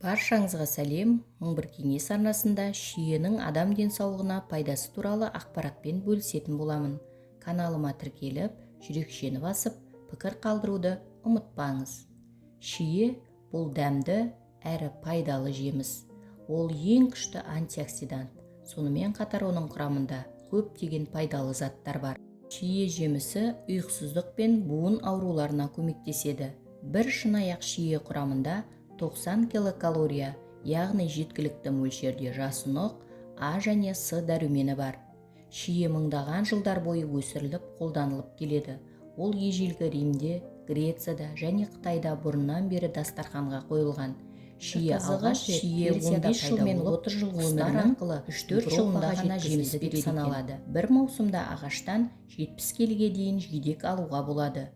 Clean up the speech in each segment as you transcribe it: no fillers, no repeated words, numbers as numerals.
Баршаңызға сәлем. Мың бір кеңес арнасында шиенің адам денсаулығына пайдасы туралы ақпаратпен бөлісетін боламын. Каналыма тіркеліп, жүрекшені басып, пікір қалдыруды ұмытпаңыз. Шие бұл дәмді әрі пайдалы жеміс. Ол ең күшті антиоксидант. Сонымен қатар оның құрамында көптеген пайдалы заттар бар. Шие жемісі ұйқысыздық пен буын ауруларына көмектеседі. Бір шынаяқ шие құрамында 90 килокалория, яғни жеткілікті мөлшерде жасұнық, А және С дәрумені бар. Шие мыңдаған жылдар бойы өсіріліп, қолданылып келеді. Ол ежелгі Римде, Грецияда және Қытайда бұрыннан бері дастарханға қойылған. Шие алғаш шие 15 жыл мен 30 жыл өмірінің 3-4 жылында ғана жеміс береді саналады. Бір маусымда ағаштан 70 келіге дейін жидек алуға болады.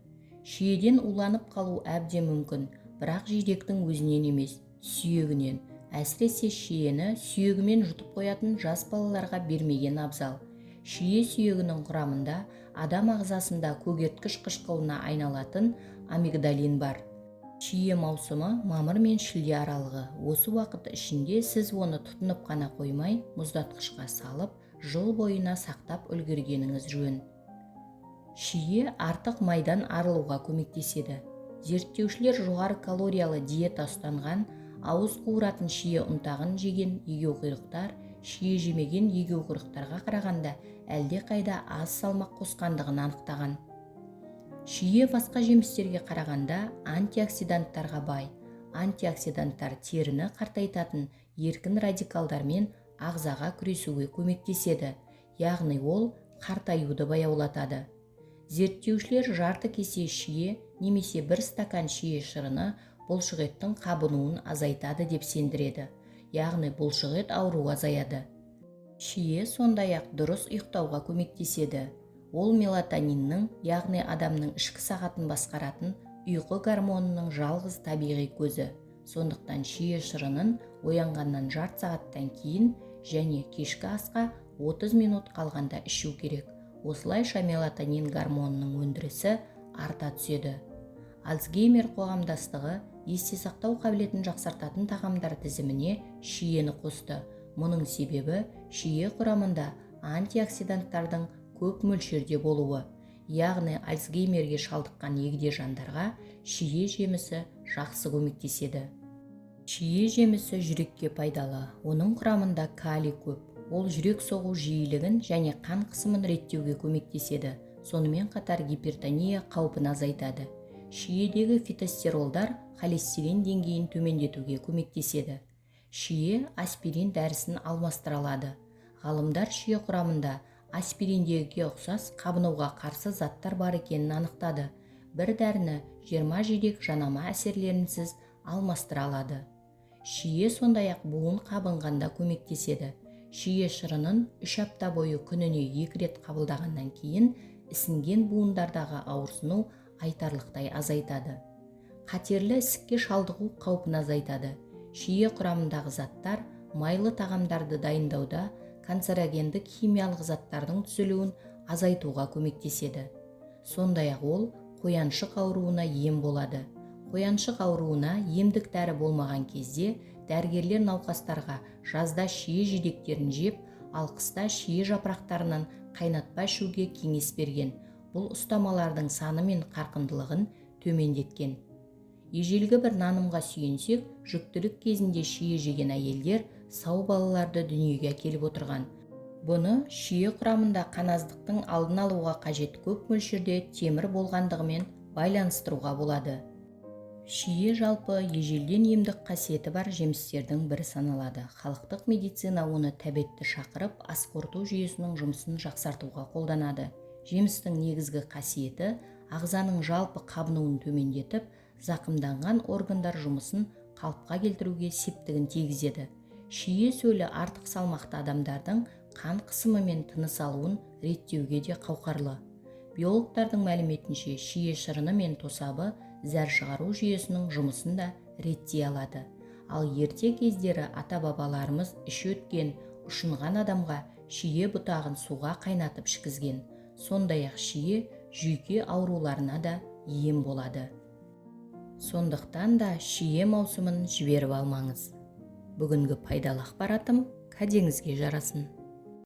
Шиеден уланып қалу әбден мүмкін, бірақ жидектің өзінен емес, сүйегінен. Әсіресе шиені сүйегімен жұтып қоятын жас балаларға бермеген абзал. Шие сүйегінің құрамында адам ағзасында көгерткіш қышқылына айналатын амигдалин бар. Шие маусымы мамыр мен шілде аралығы. Осы уақыт ішінде сіз оны тұтынып қана қоймай, мұздатқышқа салып, жыл бойына сақтап үлгергеніңіз жөн. Шие артық майдан арылуға көмектеседі. Зерттеушілер жоғары калориялы диета ұстанған, ауыз қуыратын шие ұнтағын жеген егеуқұйрықтар шие жемеген егеуқұйрықтарға қарағанда әлде қайда аз салмақ қосқандығын анықтаған. Шие басқа жемістерге қарағанда антиоксиданттарға бай. Антиоксиданттар теріні қартайтатын еркін радикалдармен ағзаға күресуге көмектеседі, яғни ол қартаюды баяулатады. Зерттеушілер жарты кесе шие немесе бір стакан шие шырыны бұлшықеттің қабынуын азайтады деп сендіреді, яғни бұлшықет ауруы азаяды. Шие сондай-ақ дұрыс ұйықтауға көмектеседі. Ол мелатониннің, яғни адамның ішкі сағатын басқаратын ұйқы гормонының жалғыз табиғи көзі. Сондықтан шие шырынын оянғаннан жарты сағаттан кейін және кешкі асқа 30 минут қалғанда ішу керек. Осылайша мелатонин гормонының өндірісі арта түседі. Альцгеймер қоғамдастығы есте сақтау қабілетін жақсартатын тағамдар тізіміне шиені қосты. Мұның себебі шие құрамында антиоксиданттардың көп мөлшерде болуы, яғни Альцгеймерге шалдыққан егде жандарға шие жемісі жақсы көмектеседі. Шие жемісі жүрекке пайдалы. Оның құрамында калий көп. Ол жүрек соғу жиілігін және қан қысымын реттеуге көмектеседі. Сонымен қатар гипертония қаупін азайтады. Шиедегі фитостеролдар холестерин деңгейін төмендетуге көмектеседі. Шие аспирин дәрісін алмастыра алады. Ғалымдар шие құрамында аспириндегіге ұқсас қабынуға қарсы заттар бар екенін анықтады. Бір дәріні 20 жидек жанама әсерлерінсіз алмастыра алады. Шие сондай-ақ буын қабынғанда көмектеседі. Шие шырынын 3 апта бойы күніне 2 рет қабылдағаннан кейін ісінген буындардағы ауырсыну айтарлықтай азайтады. Қатерлі ісікке шалдығу қаупін азайтады. Шие құрамындағы заттар майлы тағамдарды дайындауда канцерогендік химиялық заттардың түзілуін азайтуға көмектеседі. Сондай-ақ ол қояншық ауруына ем болады. Қояншық ауруына емдік дәрі болмаған кезде дәрігерлер науқастарға жазда шие жидектерін жеп, ал қыста шие жапырақтарынан қайнатпа ішуге кеңес берген. Бұл ұстамалардың саны мен қарқындылығын төмендеткен. Ежелгі бір нанымға сүйенсек, жүктілік кезінде шие жеген әйелдер сау балаларды дүниеге әкеліп отырған. Бұны шие құрамында қаназдықтың алдын алуға қажет көп мөлшерде темір болғандығымен байланыстыруға болады. Шие жалпы ежелден емдік қасиеті бар жемістердің бірі саналады. Халықтық медицина оны тәбетті шақырып, ас қорыту жүйесінің жұмысын жақсартуға қолданады. Жемістің негізгі қасиеті ағзаның жалпы қабынуын төмендетіп, зақымданған органдар жұмысын қалыпқа келтіруге септігін тигізеді. Шие сөлі артық салмақты адамдардың қан қысымы мен тыныс алуын реттеуге де қауқарлы. Биологтардың мәліметінше шие шырыны мен тосабы зәр шығару жүйесінің жұмысын да реттей алады. Ал ерте кездері ата-бабаларымыз іші өткен, ұшынған адамға шие бұтағын суға қайнатып ішкізген. Сондай-ақ шие жүйке ауруларына да ем болады. Сондықтан да шие маусымын жіберіп алмаңыз. бүгінгі пайдалы ақпаратым кәдеңізге жарасын.